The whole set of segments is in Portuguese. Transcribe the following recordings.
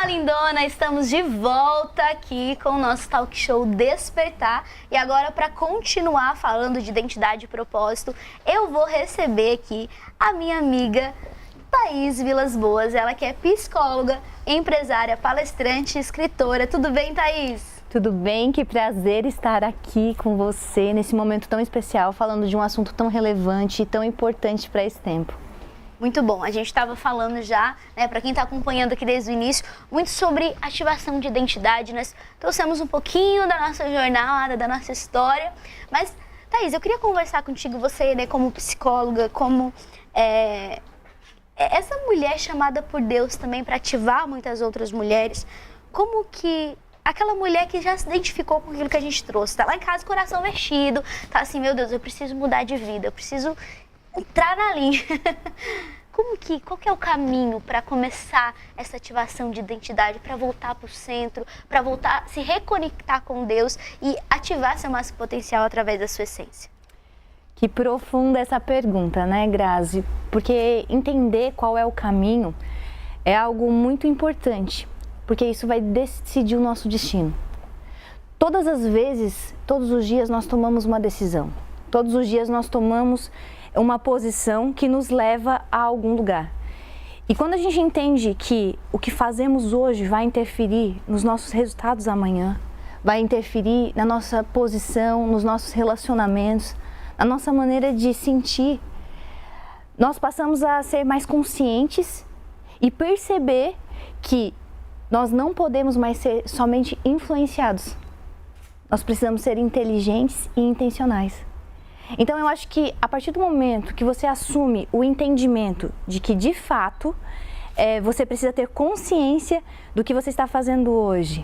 Olá, lindona! Estamos de volta aqui com o nosso talk show Despertar. E agora, para continuar falando de identidade e propósito, eu vou receber aqui a minha amiga Thaís Vilas Boas. Ela que é psicóloga, empresária, palestrante, escritora. Tudo bem, Thaís? Tudo bem? Que prazer estar aqui com você nesse momento tão especial, falando de um assunto tão relevante e tão importante para esse tempo. Muito bom, a gente estava falando já, né, para quem está acompanhando aqui desde o início, muito sobre ativação de identidade. Nós trouxemos um pouquinho da nossa jornada, da nossa história, mas, Thaís, eu queria conversar contigo, você, né, como psicóloga, como essa mulher chamada por Deus também para ativar muitas outras mulheres, como que aquela mulher que já se identificou com aquilo que a gente trouxe, tá lá em casa, coração mexido, tá assim, meu Deus, eu preciso mudar de vida, eu preciso entrar na linha. Qual que é o caminho para começar essa ativação de identidade, para voltar para o centro, para voltar a se reconectar com Deus e ativar seu máximo potencial através da sua essência? Que profunda essa pergunta, né, Grazi? Porque entender qual é o caminho é algo muito importante, porque isso vai decidir o nosso destino. Todas as vezes, todos os dias nós tomamos uma decisão. Todos os dias nós tomamos uma posição que nos leva a algum lugar. E quando a gente entende que o que fazemos hoje vai interferir nos nossos resultados amanhã, vai interferir na nossa posição, nos nossos relacionamentos, na nossa maneira de sentir, nós passamos a ser mais conscientes e perceber que nós não podemos mais ser somente influenciados. Nós precisamos ser inteligentes e intencionais. Então eu acho que a partir do momento que você assume o entendimento de que de fato você precisa ter consciência do que você está fazendo hoje,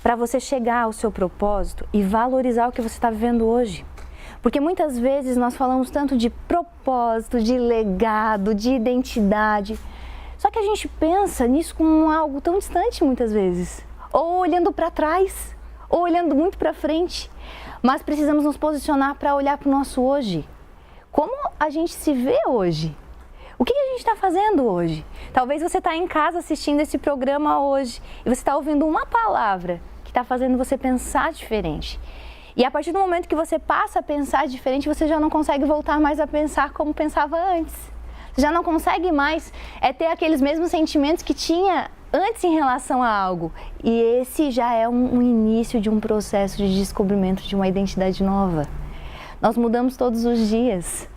para você chegar ao seu propósito e valorizar o que você está vivendo hoje. Porque muitas vezes nós falamos tanto de propósito, de legado, de identidade, só que a gente pensa nisso como algo tão distante muitas vezes, ou olhando para trás, ou olhando muito para frente. Mas precisamos nos posicionar para olhar para o nosso hoje. Como a gente se vê hoje? O que a gente está fazendo hoje? Talvez você está em casa assistindo esse programa hoje e você está ouvindo uma palavra que está fazendo você pensar diferente. E a partir do momento que você passa a pensar diferente, você já não consegue voltar mais a pensar como pensava antes. Você já não consegue mais ter aqueles mesmos sentimentos que tinha antes em relação a algo. E esse já é um início de um processo de descobrimento de uma identidade nova. Nós mudamos todos os dias.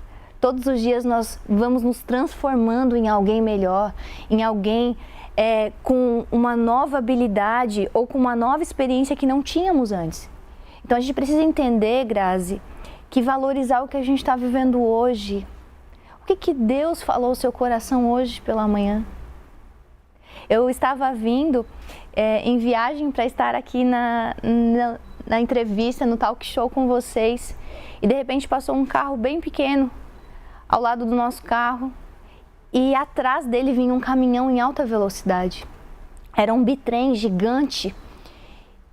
Todos os dias nós vamos nos transformando em alguém melhor, em alguém com uma nova habilidade ou com uma nova experiência que não tínhamos antes. Então a gente precisa entender, Grazi, que valorizar o que a gente está vivendo hoje. O que Deus falou ao seu coração hoje pela manhã? Eu estava vindo em viagem para estar aqui na entrevista, no talk show com vocês, e de repente passou um carro bem pequeno ao lado do nosso carro e atrás dele vinha um caminhão em alta velocidade. Era um bitrem gigante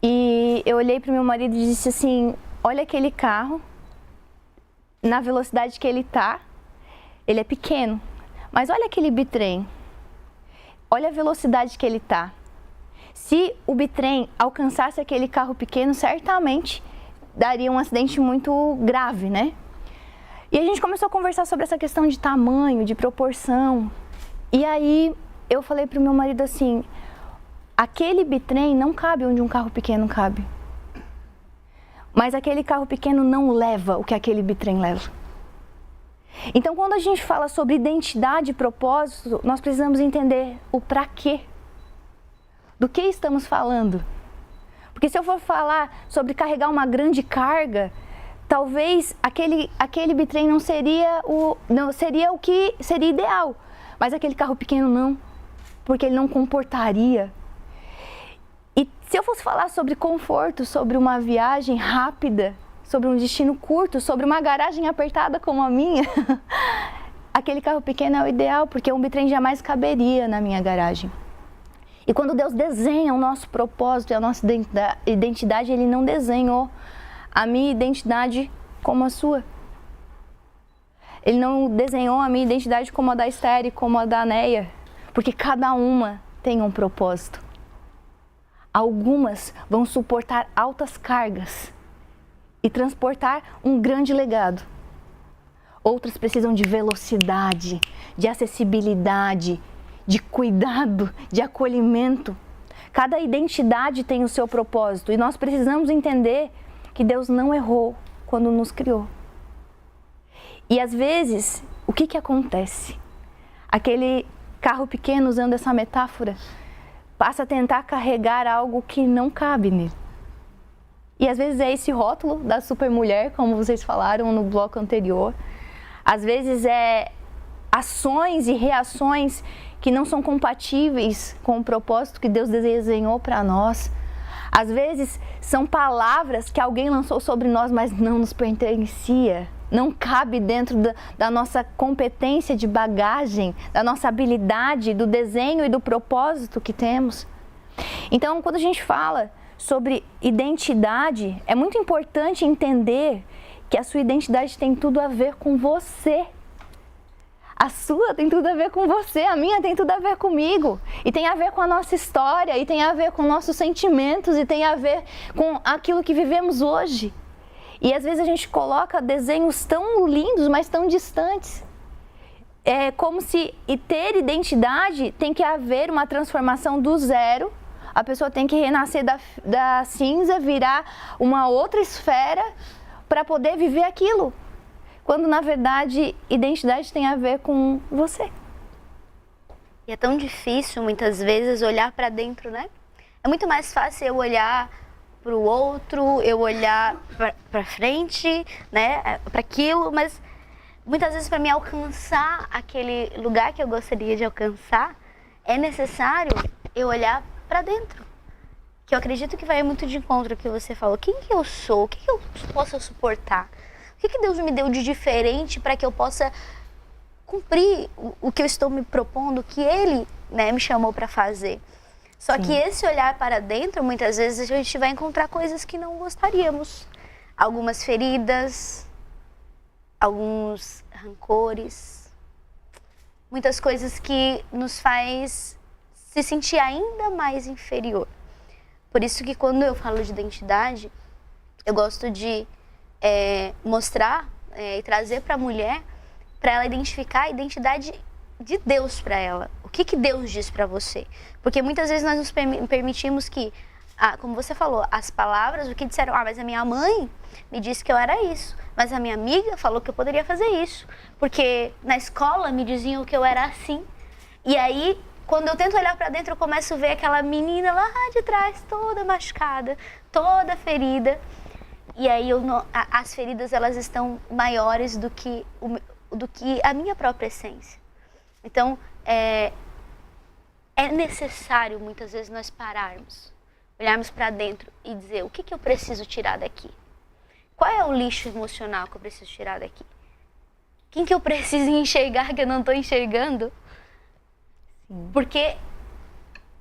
e eu olhei para o meu marido e disse assim, olha aquele carro, na velocidade que ele está, ele é pequeno, mas olha aquele bitrem. Olha a velocidade que ele está. Se o bitrem alcançasse aquele carro pequeno, certamente daria um acidente muito grave, né? E a gente começou a conversar sobre essa questão de tamanho, de proporção. E aí eu falei para o meu marido assim, aquele bitrem não cabe onde um carro pequeno cabe. Mas aquele carro pequeno não leva o que aquele bitrem leva. Então, quando a gente fala sobre identidade e propósito, nós precisamos entender o para quê. Do que estamos falando? Porque se eu for falar sobre carregar uma grande carga, talvez aquele bitrem não seria o que seria ideal, mas aquele carro pequeno não, porque ele não comportaria. E se eu fosse falar sobre conforto, sobre uma viagem rápida, sobre um destino curto, sobre uma garagem apertada como a minha, aquele carro pequeno é o ideal, porque um bitrem jamais caberia na minha garagem. E quando Deus desenha o nosso propósito e a nossa identidade, Ele não desenhou a minha identidade como a sua. Ele não desenhou a minha identidade como a da Esther e como a da Neia, porque cada uma tem um propósito. Algumas vão suportar altas cargas e transportar um grande legado. Outras precisam de velocidade, de acessibilidade, de cuidado, de acolhimento. Cada identidade tem o seu propósito e nós precisamos entender que Deus não errou quando nos criou. E às vezes, o que acontece? Aquele carro pequeno, usando essa metáfora, passa a tentar carregar algo que não cabe nele. E às vezes é esse rótulo da supermulher, como vocês falaram no bloco anterior. Às vezes é ações e reações que não são compatíveis com o propósito que Deus desenhou para nós. Às vezes são palavras que alguém lançou sobre nós, mas não nos pertencia. Não cabe dentro da nossa competência de bagagem, da nossa habilidade, do desenho e do propósito que temos. Então, quando a gente fala sobre identidade, é muito importante entender que a sua identidade tem tudo a ver com você. A sua tem tudo a ver com você, a minha tem tudo a ver comigo. E tem a ver com a nossa história, e tem a ver com nossos sentimentos, e tem a ver com aquilo que vivemos hoje. E às vezes a gente coloca desenhos tão lindos, mas tão distantes. É como se ter identidade tem que haver uma transformação do zero. A pessoa tem que renascer da cinza, virar uma outra esfera para poder viver aquilo. Quando, na verdade, identidade tem a ver com você. E é tão difícil, muitas vezes, olhar para dentro, né? É muito mais fácil eu olhar para o outro, eu olhar para frente, né? Para aquilo, mas muitas vezes para mim alcançar aquele lugar que eu gostaria de alcançar, é necessário eu olhar para dentro. Que eu acredito que vai muito de encontro ao que você falou. Quem que eu sou? O que eu posso suportar? O que Deus me deu de diferente para que eu possa cumprir o que eu estou me propondo, que Ele, né, me chamou para fazer? Só Sim. que esse olhar para dentro, muitas vezes a gente vai encontrar coisas que não gostaríamos. Algumas feridas, alguns rancores, muitas coisas que nos faz se sentir ainda mais inferior. Por isso que quando eu falo de identidade, eu gosto de mostrar e trazer para a mulher, para ela identificar a identidade de Deus para ela. O que Deus diz para você? Porque muitas vezes nós nos permitimos que, como você falou, as palavras, o que disseram, mas a minha mãe me disse que eu era isso, mas a minha amiga falou que eu poderia fazer isso, porque na escola me diziam que eu era assim. E aí, quando eu tento olhar para dentro, eu começo a ver aquela menina lá de trás, toda machucada, toda ferida. E aí as feridas, elas estão maiores do que a minha própria essência. Então, é necessário muitas vezes nós pararmos, olharmos para dentro e dizer o que eu preciso tirar daqui? Qual é o lixo emocional que eu preciso tirar daqui? Quem que eu preciso enxergar que eu não estou enxergando? Sim. Porque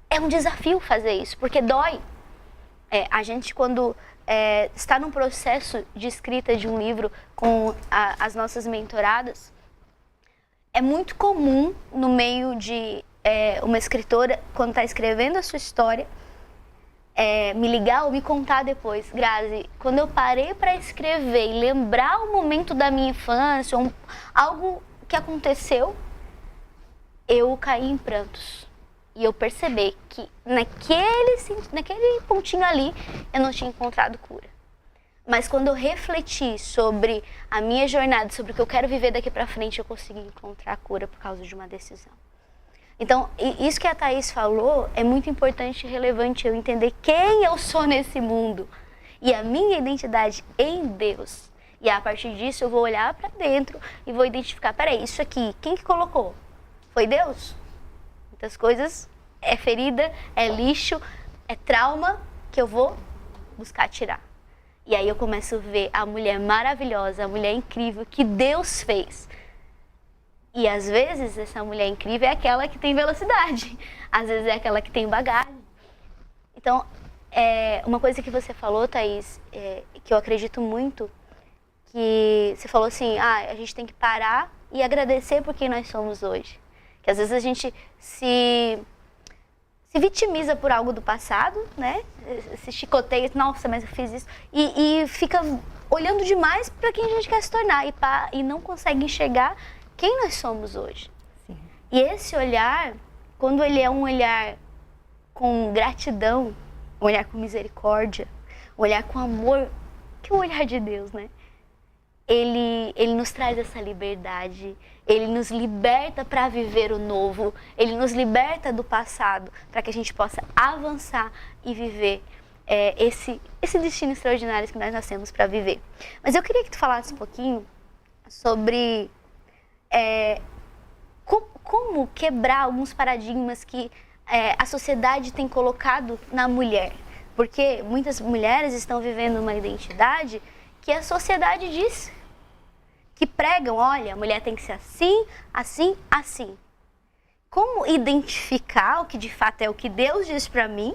é um desafio fazer isso, porque dói. A gente, quando está num processo de escrita de um livro com as nossas mentoradas, é muito comum no meio de uma escritora, quando está escrevendo a sua história, me ligar ou me contar depois, Grazi, quando eu parei para escrever e lembrar o momento da minha infância, algo que aconteceu, eu caí em prantos. E eu percebi que naquele pontinho ali eu não tinha encontrado cura. Mas quando eu refleti sobre a minha jornada, sobre o que eu quero viver daqui pra frente, eu consegui encontrar a cura por causa de uma decisão. Então, isso que a Thaís falou é muito importante e relevante, eu entender quem eu sou nesse mundo e a minha identidade em Deus. E a partir disso eu vou olhar pra dentro e vou identificar, peraí, isso aqui, quem que colocou? Foi Deus? Muitas coisas é ferida, é lixo, é trauma que eu vou buscar tirar. E aí eu começo a ver a mulher maravilhosa, a mulher incrível que Deus fez. E às vezes essa mulher incrível é aquela que tem velocidade, às vezes é aquela que tem bagagem. Então, uma coisa que você falou, Thaís, que eu acredito muito, que você falou assim, a gente tem que parar e agradecer por quem nós somos hoje. Que às vezes a gente se se vitimiza por algo do passado, né? Se chicoteia, nossa, mas eu fiz isso. E fica olhando demais para quem a gente quer se tornar e não consegue enxergar quem nós somos hoje. Sim. E esse olhar, quando ele é um olhar com gratidão, um olhar com misericórdia, um olhar com amor, que é o olhar de Deus, né? Ele nos traz essa liberdade, ele nos liberta para viver o novo, ele nos liberta do passado, para que a gente possa avançar e viver esse destino extraordinário que nós nascemos para viver. Mas eu queria que tu falasse um pouquinho sobre como quebrar alguns paradigmas que a sociedade tem colocado na mulher. Porque muitas mulheres estão vivendo uma identidade que a sociedade diz, que pregam, olha, a mulher tem que ser assim, assim, assim. Como identificar o que de fato é o que Deus diz para mim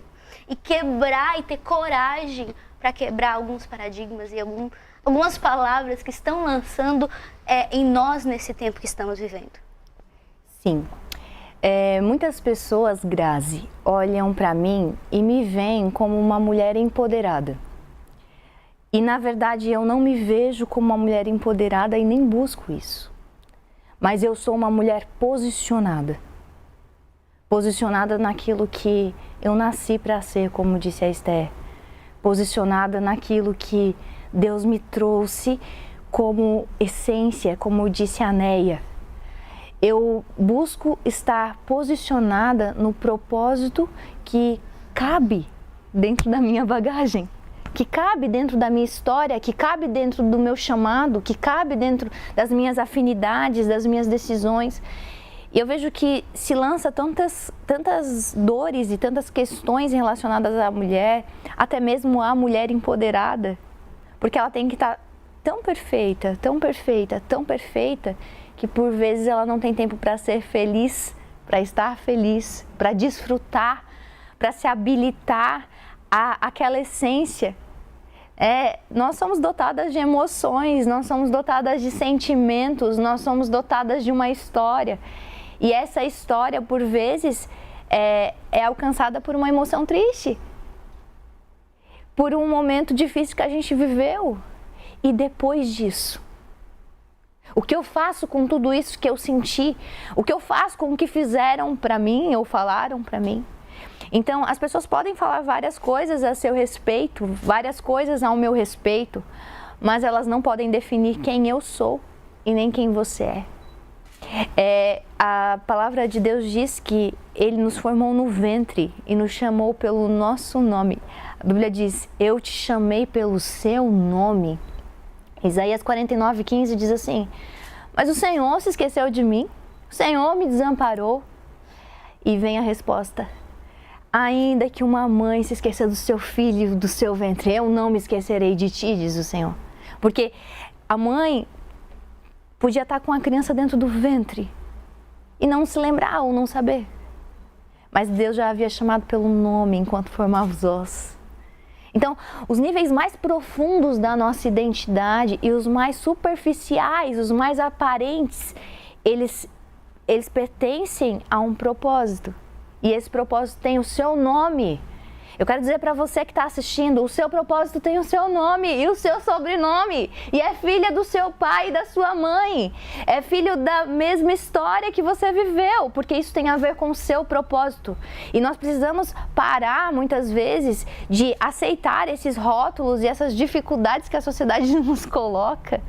e quebrar e ter coragem para quebrar alguns paradigmas e algumas palavras que estão lançando em nós nesse tempo que estamos vivendo? Sim. Muitas pessoas, Grazi, olham para mim e me veem como uma mulher empoderada. E, na verdade, eu não me vejo como uma mulher empoderada e nem busco isso. Mas eu sou uma mulher posicionada. Posicionada naquilo que eu nasci para ser, como disse a Esther. Posicionada naquilo que Deus me trouxe como essência, como disse a Neia. Eu busco estar posicionada no propósito que cabe dentro da minha bagagem, que cabe dentro da minha história, que cabe dentro do meu chamado, que cabe dentro das minhas afinidades, das minhas decisões. E eu vejo que se lança tantas dores e tantas questões relacionadas à mulher, até mesmo à mulher empoderada, porque ela tem que estar tão perfeita, tão perfeita, tão perfeita, que por vezes ela não tem tempo para ser feliz, para estar feliz, para desfrutar, para se habilitar àquela essência. Nós somos dotadas de emoções, nós somos dotadas de sentimentos, nós somos dotadas de uma história. E essa história, por vezes, é alcançada por uma emoção triste, por um momento difícil que a gente viveu. E depois disso, o que eu faço com tudo isso que eu senti? O que eu faço com o que fizeram para mim ou falaram para mim? Então, as pessoas podem falar várias coisas a seu respeito, várias coisas ao meu respeito, mas elas não podem definir quem eu sou e nem quem você é. A palavra de Deus diz que Ele nos formou no ventre e nos chamou pelo nosso nome. A Bíblia diz, eu te chamei pelo seu nome. Isaías 49:15 diz assim, mas o Senhor se esqueceu de mim, o Senhor me desamparou. E vem a resposta, ainda que uma mãe se esqueça do seu filho, do seu ventre, eu não me esquecerei de ti, diz o Senhor. Porque a mãe podia estar com a criança dentro do ventre e não se lembrar ou não saber. Mas Deus já havia chamado pelo nome enquanto formava os ossos. Então, os níveis mais profundos da nossa identidade e os mais superficiais, os mais aparentes, eles pertencem a um propósito. E esse propósito tem o seu nome. Eu quero dizer para você que está assistindo, o seu propósito tem o seu nome e o seu sobrenome. E é filha do seu pai e da sua mãe. É filho da mesma história que você viveu, porque isso tem a ver com o seu propósito. E nós precisamos parar, muitas vezes, de aceitar esses rótulos e essas dificuldades que a sociedade nos coloca.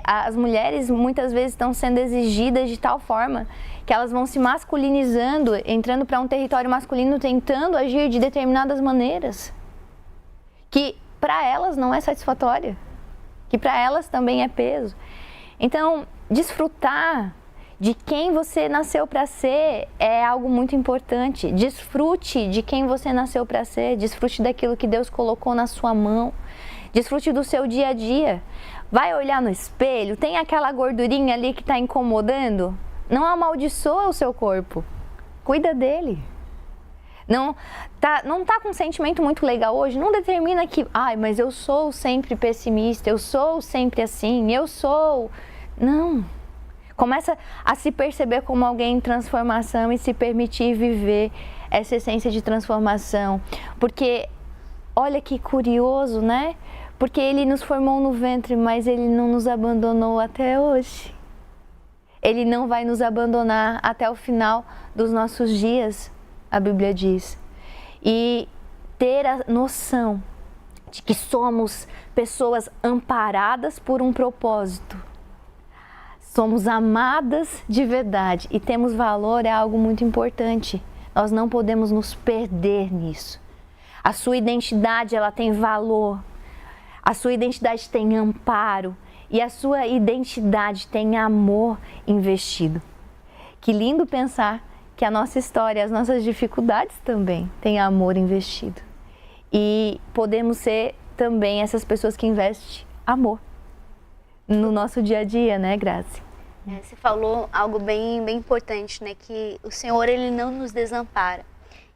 As mulheres muitas vezes estão sendo exigidas de tal forma que elas vão se masculinizando, entrando para um território masculino, tentando agir de determinadas maneiras, que para elas não é satisfatória, que para elas também é peso. Então, desfrutar de quem você nasceu para ser é algo muito importante. Desfrute de quem você nasceu para ser, desfrute daquilo que Deus colocou na sua mão, desfrute do seu dia a dia. Vai olhar no espelho, tem aquela gordurinha ali que está incomodando? Não amaldiçoa o seu corpo, cuida dele. Não tá com um sentimento muito legal hoje, não determina que, mas eu sou sempre pessimista, eu sou sempre assim, eu sou... Não. Começa a se perceber como alguém em transformação e se permitir viver essa essência de transformação. Porque, olha que curioso, né? Porque Ele nos formou no ventre, mas Ele não nos abandonou até hoje. Ele não vai nos abandonar até o final dos nossos dias, a Bíblia diz. E ter a noção de que somos pessoas amparadas por um propósito. Somos amadas de verdade e temos valor é algo muito importante. Nós não podemos nos perder nisso. A sua identidade, ela tem valor. A sua identidade tem amparo e a sua identidade tem amor investido. Que lindo pensar que a nossa história, as nossas dificuldades também têm amor investido. E podemos ser também essas pessoas que investem amor no nosso dia a dia, né, Grazi? Você falou algo bem importante, né? Que o Senhor, Ele não nos desampara.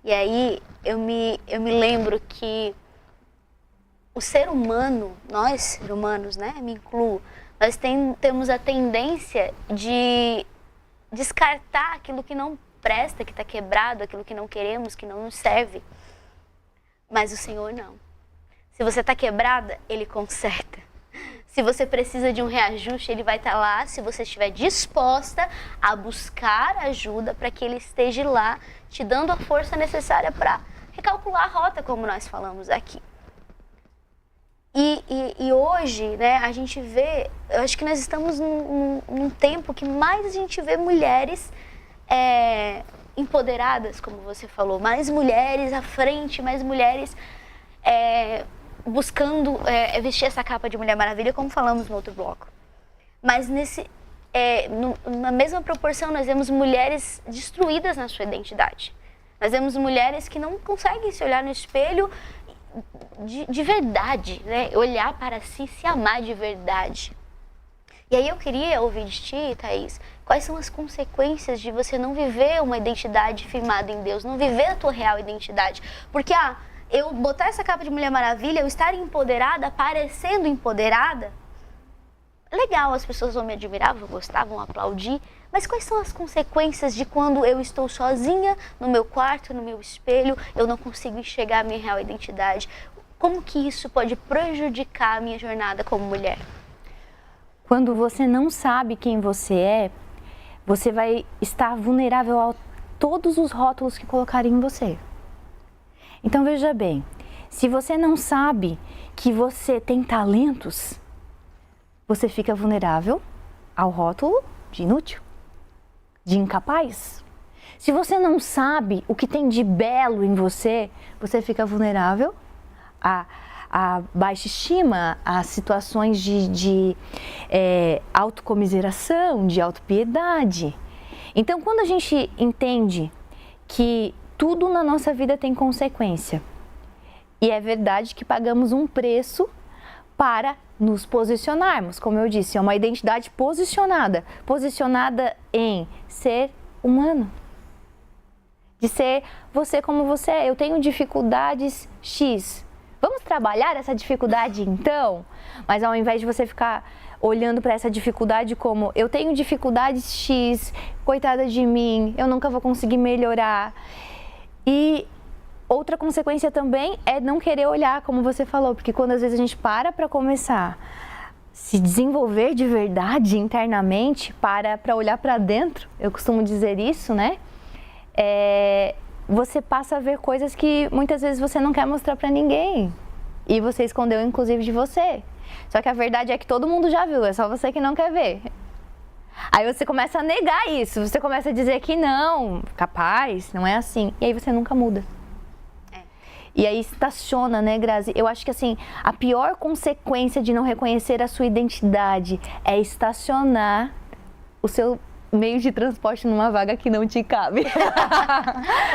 E aí eu me lembro que o ser humano, nós seres humanos, né? Me incluo, nós temos a tendência de descartar aquilo que não presta, que está quebrado, aquilo que não queremos, que não nos serve. Mas o Senhor não. Se você está quebrada, Ele conserta. Se você precisa de um reajuste, Ele vai estar lá, se você estiver disposta a buscar ajuda para que Ele esteja lá, te dando a força necessária para recalcular a rota, como nós falamos aqui. E hoje, né, a gente vê, eu acho que nós estamos num tempo que mais a gente vê mulheres empoderadas, como você falou, mais mulheres à frente, mais mulheres buscando vestir essa capa de Mulher Maravilha, como falamos no outro bloco. Mas na mesma proporção, nós vemos mulheres destruídas na sua identidade. Nós vemos mulheres que não conseguem se olhar no espelho de verdade, né? Olhar para si, se amar de verdade. E aí eu queria ouvir de ti, Thaís, quais são as consequências de você não viver uma identidade firmada em Deus, não viver a tua real identidade. Porque eu botar essa capa de Mulher Maravilha, eu estar empoderada, parecendo empoderada, legal, as pessoas vão me admirar, vão gostar, vão aplaudir, mas quais são as consequências de quando eu estou sozinha no meu quarto, no meu espelho, eu não consigo enxergar a minha real identidade? Como que isso pode prejudicar a minha jornada como mulher? Quando você não sabe quem você é, você vai estar vulnerável a todos os rótulos que colocarem em você. Então veja bem, se você não sabe que você tem talentos, você fica vulnerável ao rótulo de inútil, de incapaz. Se você não sabe o que tem de belo em você, você fica vulnerável a baixa estima, a situações de autocomiseração, de autopiedade. Então, quando a gente entende que tudo na nossa vida tem consequência, e é verdade que pagamos um preço para nos posicionarmos, como eu disse, é uma identidade posicionada em ser humano, de ser você como você é. Eu tenho dificuldades X, vamos trabalhar essa dificuldade então? Mas ao invés de você ficar olhando para essa dificuldade como eu tenho dificuldades X, coitada de mim, eu nunca vou conseguir melhorar. E outra consequência também é não querer olhar, como você falou, porque quando às vezes a gente para começar a se desenvolver de verdade internamente, para olhar para dentro, eu costumo dizer isso, né? Você passa a ver coisas que muitas vezes você não quer mostrar para ninguém. E você escondeu, inclusive, de você. Só que a verdade é que todo mundo já viu, é só você que não quer ver. Aí você começa a negar isso, você começa a dizer que não, capaz, não é assim. E aí você nunca muda. E aí estaciona, né, Grazi? Eu acho que assim, a pior consequência de não reconhecer a sua identidade é estacionar o seu meio de transporte numa vaga que não te cabe.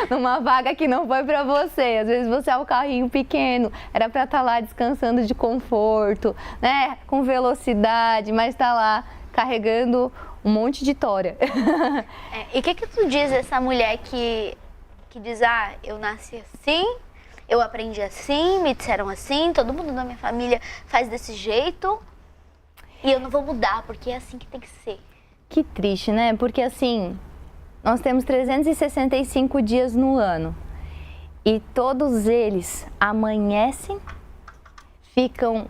Numa vaga que não foi pra você. Às vezes você é um carrinho pequeno, era pra estar lá descansando de conforto, né, com velocidade, mas tá lá carregando um monte de tora. E o que tu diz essa mulher que diz, eu nasci assim, eu aprendi assim, me disseram assim, todo mundo da minha família faz desse jeito e eu não vou mudar porque é assim que tem que ser. Que triste, né? Porque assim, nós temos 365 dias no ano. e todos eles amanhecem, ficam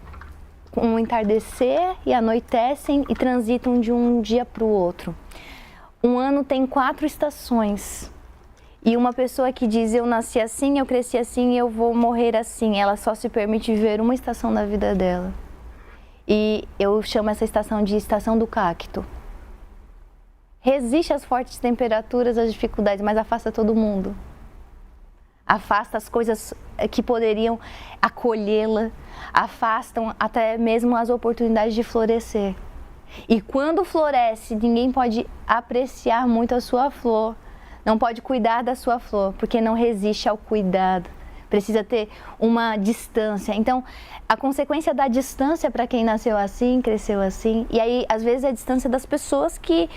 com um entardecer e anoitecem e transitam de um dia para o outro. Um ano tem 4 estações. E uma pessoa que diz, eu nasci assim, eu cresci assim, eu vou morrer assim, ela só se permite viver uma estação da vida dela. E eu chamo essa estação de estação do cacto. Resiste às fortes temperaturas, às dificuldades, mas afasta todo mundo. Afasta as coisas que poderiam acolhê-la, afastam até mesmo as oportunidades de florescer. E quando floresce, ninguém pode apreciar muito a sua flor. Não pode cuidar da sua flor, porque não resiste ao cuidado. Precisa ter uma distância. Então, a consequência da distância para quem nasceu assim, cresceu assim. E aí, às vezes, é a distância das pessoas que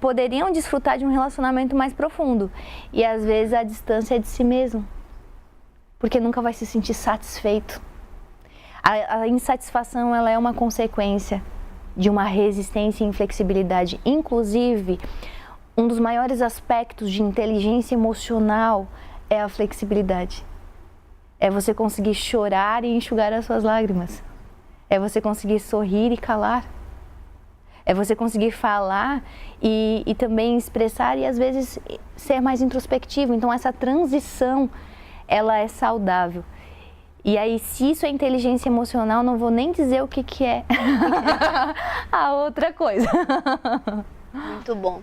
poderiam desfrutar de um relacionamento mais profundo. E, às vezes, a distância é de si mesmo. Porque nunca vai se sentir satisfeito. A insatisfação, ela é uma consequência de uma resistência e inflexibilidade. Inclusive, um dos maiores aspectos de inteligência emocional é a flexibilidade. É você conseguir chorar e enxugar as suas lágrimas. É você conseguir sorrir e calar. É você conseguir falar e também expressar e às vezes ser mais introspectivo. Então essa transição, ela é saudável. E aí, se isso é inteligência emocional, não vou nem dizer o que é a outra coisa. Muito bom.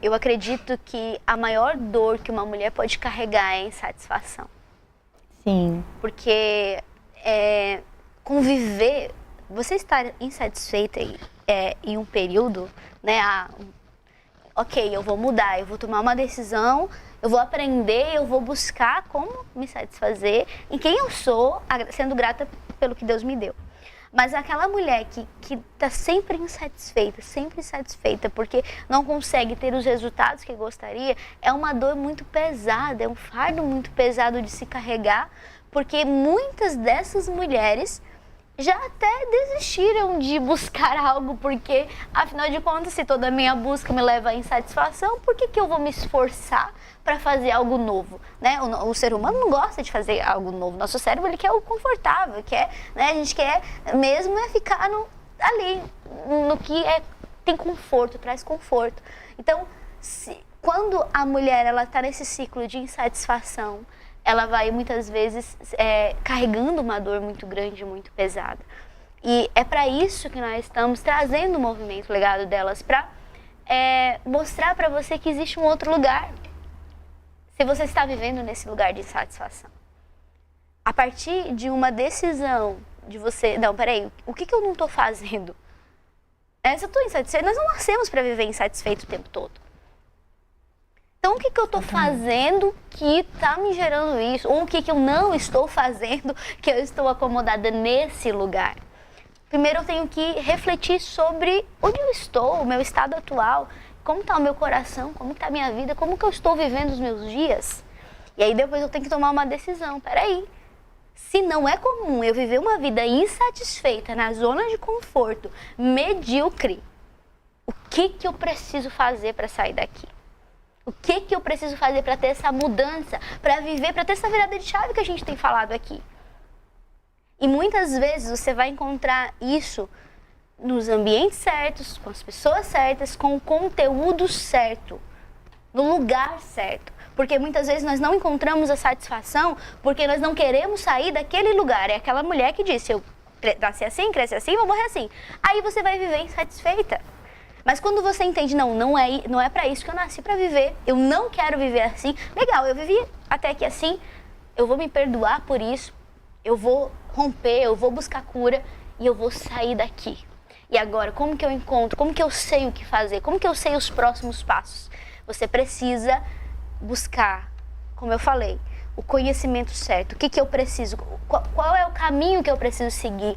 Eu acredito que a maior dor que uma mulher pode carregar é a insatisfação. Sim. Porque conviver, você estar insatisfeita em um período, né? Ok, eu vou mudar, eu vou tomar uma decisão, eu vou aprender, eu vou buscar como me satisfazer em quem eu sou, sendo grata pelo que Deus me deu. Mas aquela mulher que está sempre insatisfeita, porque não consegue ter os resultados que gostaria, é uma dor muito pesada, é um fardo muito pesado de se carregar, porque muitas dessas mulheres já até desistiram de buscar algo, porque, afinal de contas, se toda a minha busca me leva à insatisfação, por que eu vou me esforçar para fazer algo novo? Né? O ser humano não gosta de fazer algo novo. Nosso cérebro, ele quer o confortável, né? A gente quer mesmo ficar ali, no que tem conforto, traz conforto. Então, quando a mulher está nesse ciclo de insatisfação, ela vai muitas vezes carregando uma dor muito grande, muito pesada. E é para isso que nós estamos trazendo o movimento Legado Delas, para mostrar para você que existe um outro lugar. Se você está vivendo nesse lugar de insatisfação, a partir de uma decisão de você... Não, peraí, o que eu não estou fazendo? Se eu estou insatisfeito, nós não nascemos para viver insatisfeito o tempo todo. Então, o que eu estou fazendo que está me gerando isso? Ou o que eu não estou fazendo que eu estou acomodada nesse lugar? Primeiro, eu tenho que refletir sobre onde eu estou, o meu estado atual, como está o meu coração, como está a minha vida, como que eu estou vivendo os meus dias. E aí, depois eu tenho que tomar uma decisão. Peraí, se não é comum eu viver uma vida insatisfeita, na zona de conforto, medíocre, o que eu preciso fazer para sair daqui? O que eu preciso fazer para ter essa mudança, para viver, para ter essa virada de chave que a gente tem falado aqui? E muitas vezes você vai encontrar isso nos ambientes certos, com as pessoas certas, com o conteúdo certo, no lugar certo. Porque muitas vezes nós não encontramos a satisfação porque nós não queremos sair daquele lugar. É aquela mulher que disse, eu nasci assim, cresci assim, vou morrer assim. Aí você vai viver insatisfeita. Mas quando você entende, não é para isso que eu nasci para viver, eu não quero viver assim, legal, eu vivi até aqui assim, eu vou me perdoar por isso, eu vou romper, eu vou buscar cura e eu vou sair daqui. E agora, como que eu encontro, como que eu sei o que fazer, como que eu sei os próximos passos? Você precisa buscar, como eu falei, o conhecimento certo, o que eu preciso, qual é o caminho que eu preciso seguir.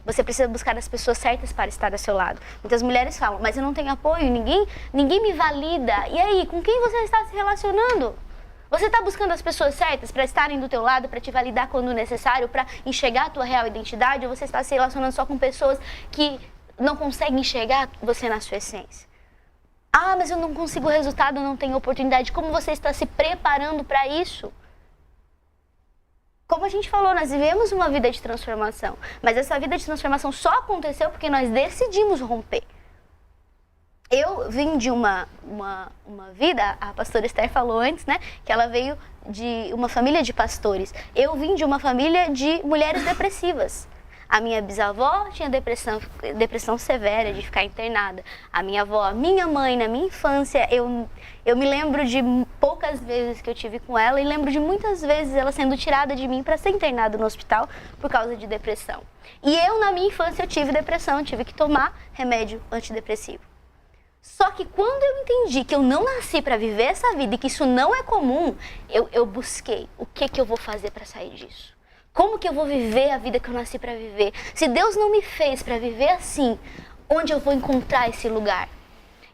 Você precisa buscar as pessoas certas para estar ao seu lado. Muitas mulheres falam, mas eu não tenho apoio, ninguém me valida. E aí, com quem você está se relacionando? Você está buscando as pessoas certas para estarem do teu lado, para te validar quando necessário, para enxergar a tua real identidade? Ou você está se relacionando só com pessoas que não conseguem enxergar você na sua essência? Ah, mas eu não consigo resultado, eu não tenho oportunidade. Como você está se preparando para isso? a gente falou, nós vivemos uma vida de transformação. Mas essa vida de transformação só aconteceu porque nós decidimos romper. Eu vim de uma vida, a pastora Esther falou antes, né, que ela veio de uma família de pastores. Eu vim de uma família de mulheres depressivas. A minha bisavó tinha depressão severa, de ficar internada. A minha avó, a minha mãe, na minha infância, eu me lembro de poucas vezes que eu tive com ela e lembro de muitas vezes ela sendo tirada de mim para ser internada no hospital por causa de depressão. E eu, na minha infância, eu tive depressão, tive que tomar remédio antidepressivo. Só que quando eu entendi que eu não nasci para viver essa vida e que isso não é comum, eu busquei o que eu vou fazer para sair disso. Como que eu vou viver a vida que eu nasci para viver? Se Deus não me fez para viver assim, onde eu vou encontrar esse lugar?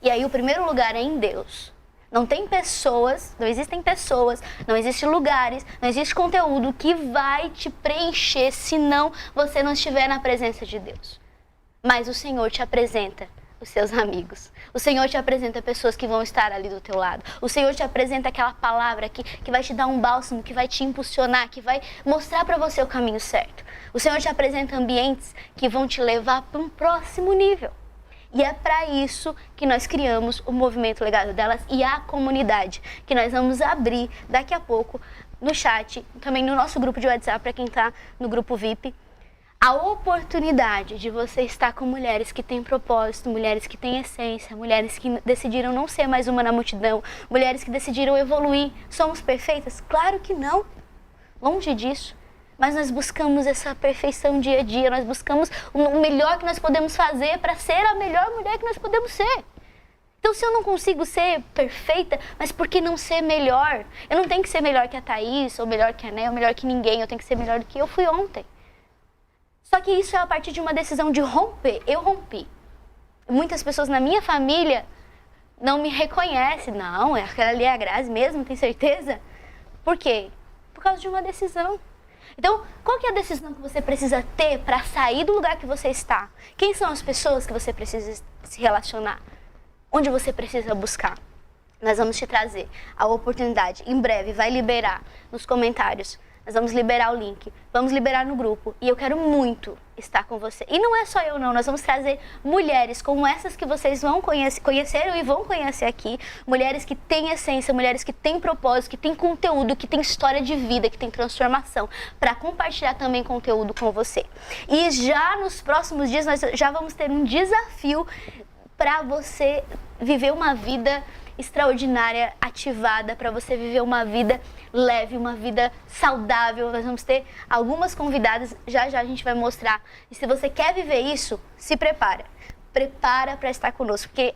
E aí o primeiro lugar é em Deus. Não tem pessoas, não existem pessoas, não existem lugares, não existe conteúdo que vai te preencher se não você não estiver na presença de Deus. Mas o Senhor te apresenta os seus amigos. O Senhor te apresenta pessoas que vão estar ali do teu lado. O Senhor te apresenta aquela palavra que vai te dar um bálsamo, que vai te impulsionar, que vai mostrar para você o caminho certo. O Senhor te apresenta ambientes que vão te levar para um próximo nível. E é para isso que nós criamos o Movimento Legado Delas e a comunidade, que nós vamos abrir daqui a pouco no chat, também no nosso grupo de WhatsApp, para quem está no grupo VIP, a oportunidade de você estar com mulheres que têm propósito, mulheres que têm essência, mulheres que decidiram não ser mais uma na multidão, mulheres que decidiram evoluir. Somos perfeitas? Claro que não. Longe disso. Mas nós buscamos essa perfeição dia a dia, nós buscamos o melhor que nós podemos fazer para ser a melhor mulher que nós podemos ser. Então, se eu não consigo ser perfeita, mas por que não ser melhor? Eu não tenho que ser melhor que a Thaís, ou melhor que a Né, ou melhor que ninguém, eu tenho que ser melhor do que eu fui ontem. Só que isso é a partir de uma decisão de romper. Eu rompi. Muitas pessoas na minha família não me reconhecem. Não, aquela ali é a Grazi mesmo, tem certeza? Por quê? Por causa de uma decisão. Então, qual que é a decisão que você precisa ter para sair do lugar que você está? Quem são as pessoas que você precisa se relacionar? Onde você precisa buscar? Nós vamos te trazer a oportunidade. Em breve, vai liberar nos comentários. Nós vamos liberar o link, vamos liberar no grupo e eu quero muito estar com você. E não é só eu não, nós vamos trazer mulheres como essas que vocês vão conheceram e vão conhecer aqui. Mulheres que têm essência, mulheres que têm propósito, que têm conteúdo, que têm história de vida, que têm transformação, para compartilhar também conteúdo com você. E já nos próximos dias nós já vamos ter um desafio para você viver uma vida extraordinária, ativada, para você viver uma vida leve, uma vida saudável. Nós vamos ter algumas convidadas, já a gente vai mostrar. E se você quer viver isso, se prepara. Prepara para estar conosco, porque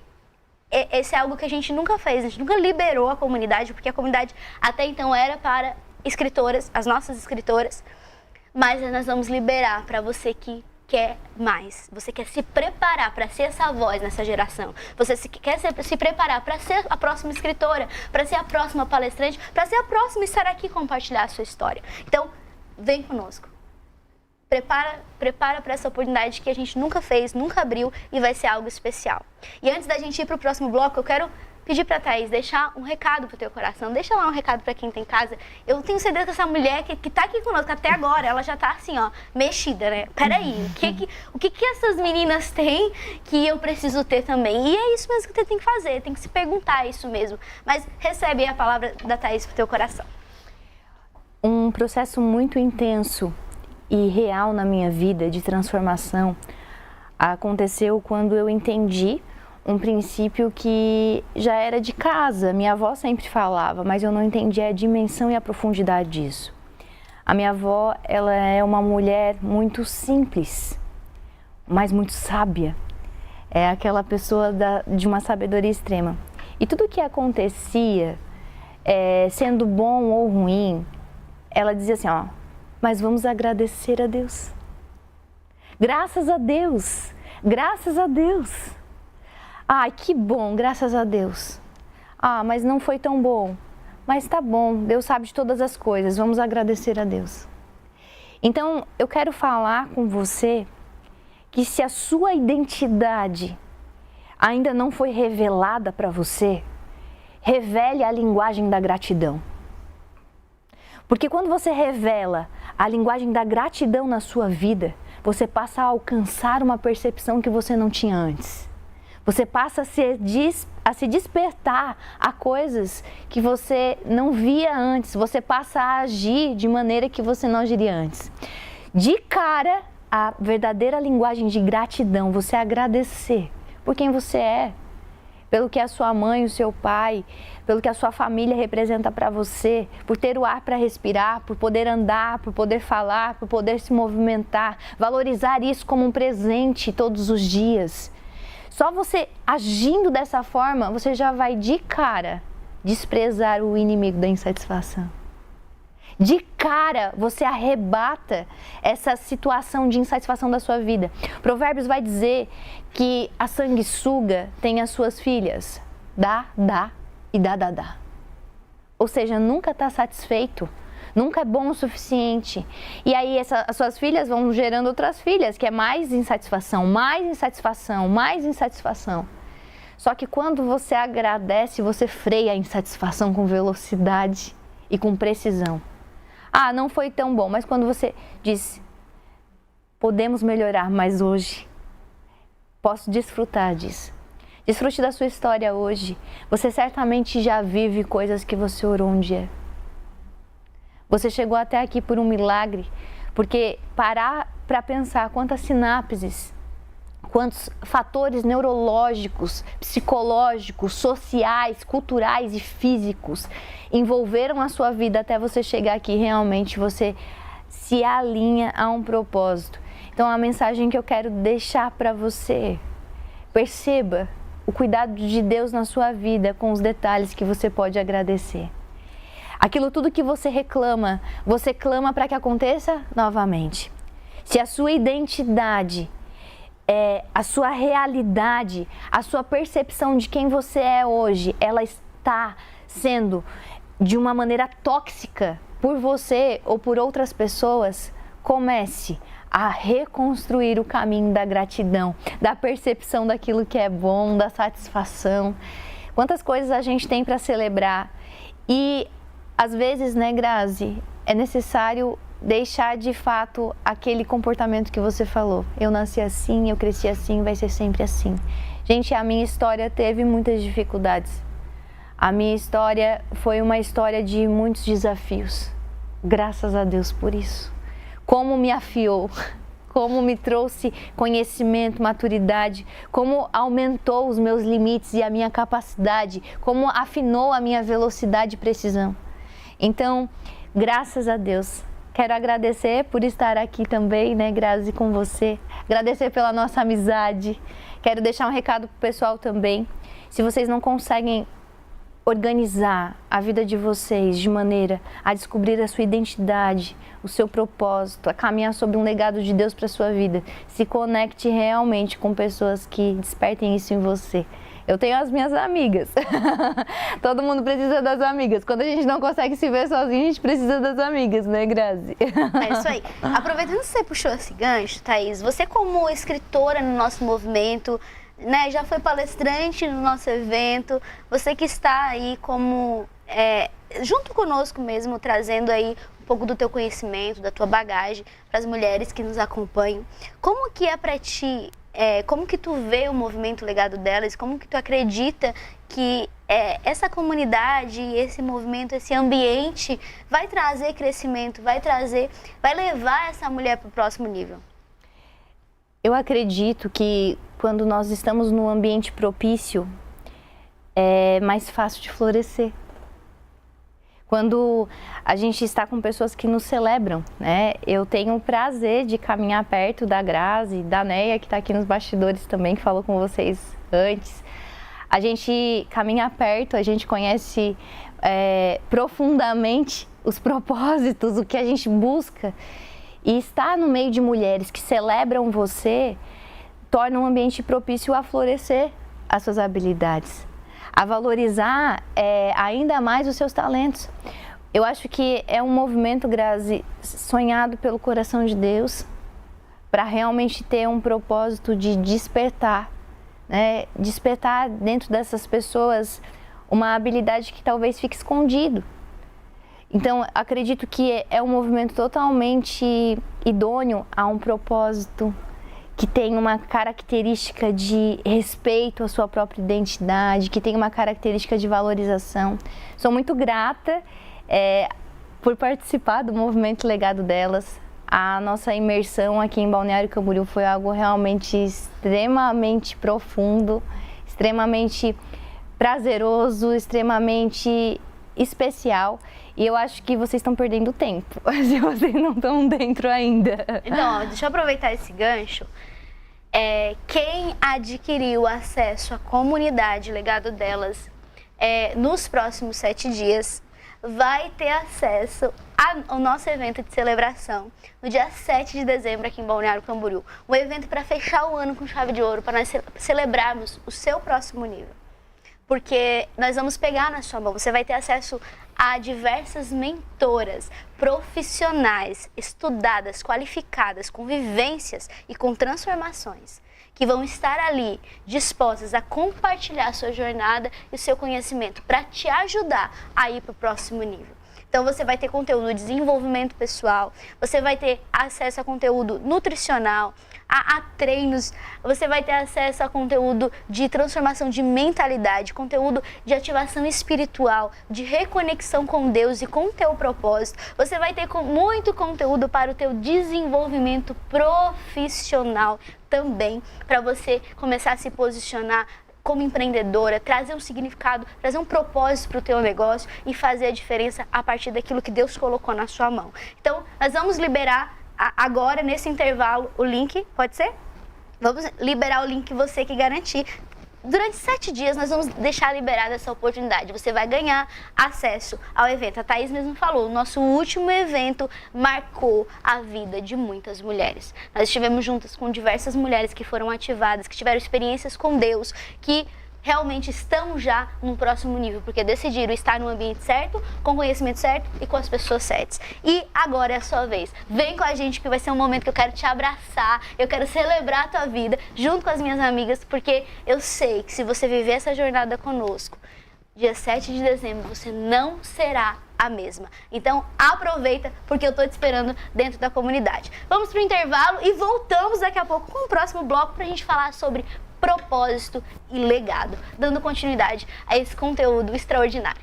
esse é algo que a gente nunca fez, a gente nunca liberou a comunidade, porque a comunidade até então era para escritoras, as nossas escritoras, mas nós vamos liberar para você que quer mais, você quer se preparar para ser essa voz nessa geração, você quer se preparar para ser a próxima escritora, para ser a próxima palestrante, para ser a próxima estar aqui e compartilhar a sua história. Então, vem conosco. Prepara para essa oportunidade que a gente nunca fez, nunca abriu e vai ser algo especial. E antes da gente ir para o próximo bloco, eu quero pedir para a Thaís deixar um recado para o teu coração. Deixa lá um recado para quem tem em casa. Eu tenho certeza que essa mulher que está aqui conosco até agora, ela já está assim, ó, mexida, né? Peraí, o que essas meninas têm que eu preciso ter também? E é isso mesmo que você tem que fazer, tem que se perguntar isso mesmo. Mas recebe a palavra da Thaís para o teu coração. Um processo muito intenso e real na minha vida de transformação aconteceu quando eu entendi um princípio que já era de casa, minha avó sempre falava, mas eu não entendia a dimensão e a profundidade disso. A minha avó, ela é uma mulher muito simples, mas muito sábia. É aquela pessoa de uma sabedoria extrema. E tudo o que acontecia, sendo bom ou ruim, ela dizia assim, ó, mas vamos agradecer a Deus. Graças a Deus, graças a Deus. Ai, que bom, graças a Deus. Ah, mas não foi tão bom. Mas tá bom, Deus sabe de todas as coisas, vamos agradecer a Deus. Então, eu quero falar com você que se a sua identidade ainda não foi revelada para você, revele a linguagem da gratidão. Porque quando você revela a linguagem da gratidão na sua vida, você passa a alcançar uma percepção que você não tinha antes. Você passa a se despertar a coisas que você não via antes. Você passa a agir de maneira que você não agiria antes. De cara, a verdadeira linguagem de gratidão, você agradecer por quem você é, pelo que a sua mãe, o seu pai, pelo que a sua família representa para você, por ter o ar para respirar, por poder andar, por poder falar, por poder se movimentar, valorizar isso como um presente todos os dias. Só você agindo dessa forma, você já vai de cara desprezar o inimigo da insatisfação. De cara, você arrebata essa situação de insatisfação da sua vida. Provérbios vai dizer que a sanguessuga tem as suas filhas. Dá e dá. Ou seja, nunca está satisfeito. Nunca é bom o suficiente. E aí as suas filhas vão gerando outras filhas, que é mais insatisfação, mais insatisfação, mais insatisfação. Só que quando você agradece, você freia a insatisfação com velocidade e com precisão. Ah, não foi tão bom, mas quando você diz, podemos melhorar, mas hoje posso desfrutar disso. Desfrute da sua história hoje. Você certamente já vive coisas que você orou um dia. Você chegou até aqui por um milagre, porque parar para pensar quantas sinapses, quantos fatores neurológicos, psicológicos, sociais, culturais e físicos envolveram a sua vida até você chegar aqui, realmente você se alinha a um propósito. Então a mensagem que eu quero deixar para você, perceba o cuidado de Deus na sua vida com os detalhes que você pode agradecer. Aquilo tudo que você reclama, você clama para que aconteça novamente. Se a sua identidade, a sua realidade, a sua percepção de quem você é hoje, ela está sendo de uma maneira tóxica por você ou por outras pessoas, comece a reconstruir o caminho da gratidão, da percepção daquilo que é bom, da satisfação. Quantas coisas a gente tem para celebrar e às vezes, né, Grazi, é necessário deixar de fato aquele comportamento que você falou. Eu nasci assim, eu cresci assim, vai ser sempre assim. Gente, a minha história teve muitas dificuldades. A minha história foi uma história de muitos desafios. Graças a Deus por isso. Como me afiou, como me trouxe conhecimento, maturidade, como aumentou os meus limites e a minha capacidade, como afinou a minha velocidade e precisão. Então, graças a Deus, quero agradecer por estar aqui também, né, Grazi, com você. Agradecer pela nossa amizade. Quero deixar um recado pro pessoal também. Se vocês não conseguem organizar a vida de vocês de maneira a descobrir a sua identidade, o seu propósito, a caminhar sob um legado de Deus para sua vida, se conecte realmente com pessoas que despertem isso em você. Eu tenho as minhas amigas. Todo mundo precisa das amigas. Quando a gente não consegue se ver sozinho, a gente precisa das amigas, né, Grazi? É isso aí. Aproveitando que você puxou esse gancho, Thaís, você como escritora no nosso movimento, né, já foi palestrante no nosso evento, você que está aí como, junto conosco mesmo, trazendo aí um pouco do teu conhecimento, da tua bagagem para as mulheres que nos acompanham. Como que é para ti, como que tu vê o movimento Legado Delas, como que tu acredita que essa comunidade, esse movimento, esse ambiente vai trazer crescimento, vai levar essa mulher para o próximo nível? Eu acredito que quando nós estamos num ambiente propício, é mais fácil de florescer. Quando a gente está com pessoas que nos celebram, né? Eu tenho o prazer de caminhar perto da Grazi, da Neia, que está aqui nos bastidores também, que falou com vocês antes. A gente caminha perto, a gente conhece profundamente os propósitos, o que a gente busca. E estar no meio de mulheres que celebram você torna um ambiente propício a florescer as suas habilidades, a valorizar ainda mais os seus talentos. Eu acho que é um movimento, Grazi, sonhado pelo coração de Deus para realmente ter um propósito de despertar, né? Despertar dentro dessas pessoas uma habilidade que talvez fique escondido. Então, acredito que é um movimento totalmente idôneo a um propósito que tem uma característica de respeito à sua própria identidade, que tem uma característica de valorização. Sou muito grata por participar do movimento Legado Delas. A nossa imersão aqui em Balneário Camboriú foi algo realmente extremamente profundo, extremamente prazeroso, extremamente especial. E eu acho que vocês estão perdendo tempo, se vocês não estão dentro ainda. Então, deixa eu aproveitar esse gancho. Quem adquiriu acesso à comunidade Legado Delas nos próximos 7 dias vai ter acesso ao nosso evento de celebração no dia 7 de dezembro aqui em Balneário Camboriú. Um evento para fechar o ano com chave de ouro, para nós celebrarmos o seu próximo nível. Porque nós vamos pegar na sua mão, você vai ter acesso a diversas mentoras profissionais, estudadas, qualificadas, com vivências e com transformações, que vão estar ali dispostas a compartilhar a sua jornada e o seu conhecimento para te ajudar a ir para o próximo nível. Então você vai ter conteúdo de desenvolvimento pessoal, você vai ter acesso a conteúdo nutricional, a treinos, você vai ter acesso a conteúdo de transformação de mentalidade, conteúdo de ativação espiritual, de reconexão com Deus e com o teu propósito. Você vai ter muito conteúdo para o teu desenvolvimento profissional também, para você começar a se posicionar como empreendedora, trazer um significado, trazer um propósito para o teu negócio e fazer a diferença a partir daquilo que Deus colocou na sua mão. Então, nós vamos liberar agora, nesse intervalo, o link, pode ser? Vamos liberar o link, você que garantir. Durante 7 dias, nós vamos deixar liberada essa oportunidade. Você vai ganhar acesso ao evento. A Thaís mesmo falou, o nosso último evento marcou a vida de muitas mulheres. Nós estivemos juntas com diversas mulheres que foram ativadas, que tiveram experiências com Deus, que realmente estão já no próximo nível, porque decidiram estar no ambiente certo, com o conhecimento certo e com as pessoas certas. E agora é a sua vez. Vem com a gente que vai ser um momento que eu quero te abraçar, eu quero celebrar a tua vida junto com as minhas amigas, porque eu sei que se você viver essa jornada conosco, dia 7 de dezembro, você não será a mesma. Então aproveita, porque eu tô te esperando dentro da comunidade. Vamos pro intervalo e voltamos daqui a pouco com o próximo bloco pra gente falar sobre propósito e legado, dando continuidade a esse conteúdo extraordinário.